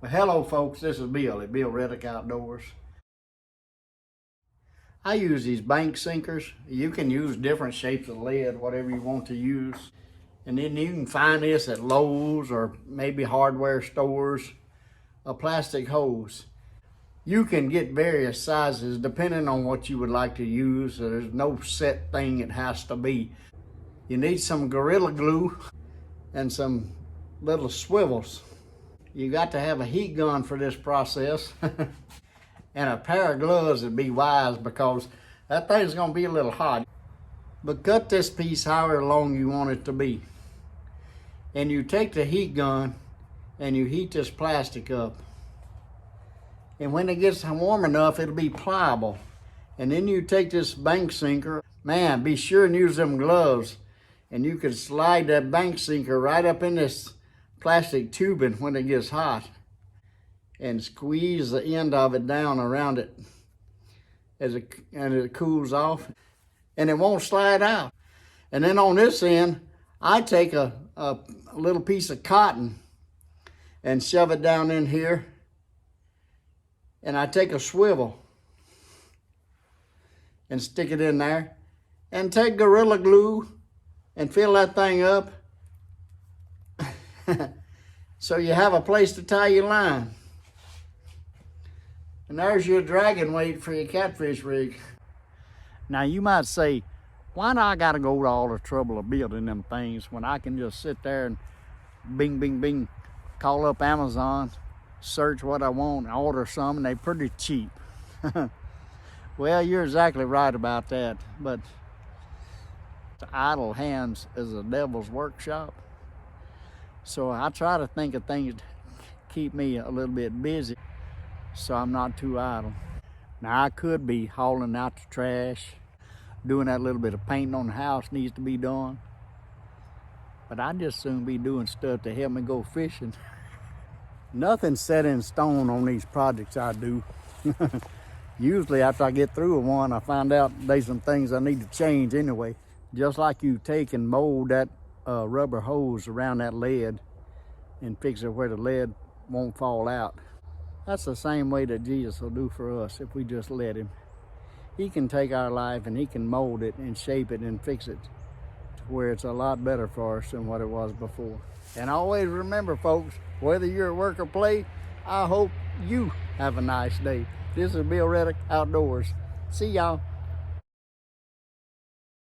Well, hello folks, this is Bill at Bill-Reddoch Outdoors. I use these bank sinkers. You can use different shapes of lead, whatever you want to use. And then you can find this at Lowe's or maybe hardware stores, a plastic hose. You can get various sizes depending on what you would like to use. There's no set thing it has to be. You need some Gorilla Glue and some little swivels. You got to have a heat gun for this process and a pair of gloves would be wise because that thing's gonna be a little hot. But cut this piece however long you want it to be. And you take the heat gun and you heat this plastic up. And when it gets warm enough, it'll be pliable. And then you take this bank sinker, man, be sure and use them gloves. And you can slide that bank sinker right up in this plastic tubing when it gets hot and squeeze the end of it down around it as it cools off, and it won't slide out. And then on this end, I take a little piece of cotton and shove it down in here, and I take a swivel and stick it in there and take Gorilla Glue and fill that thing up so you have a place to tie your line. And there's your dragon weight for your catfish rig. Now you might say, why do I gotta go to all the trouble of building them things when I can just sit there and bing, bing, bing, call up Amazon, search what I want, and order some, and they're pretty cheap. Well, you're exactly right about that, but the idle hands is the devil's workshop. So I try to think of things to keep me a little bit busy so I'm not too idle. Now I could be hauling out the trash, doing that little bit of painting on the house needs to be done, but I'd just soon be doing stuff to help me go fishing. Nothing's set in stone on these projects I do. Usually after I get through with one, I find out there's some things I need to change anyway. Just like you take and mold that rubber hose around that lead and fix it where the lead won't fall out. That's the same way that Jesus will do for us if we just let him. He can take our life and he can mold it and shape it and fix it to where it's a lot better for us than what it was before. And always remember, folks, whether you're at work or play, I hope you have a nice day. This is Bill-Reddoch Outdoors. See y'all.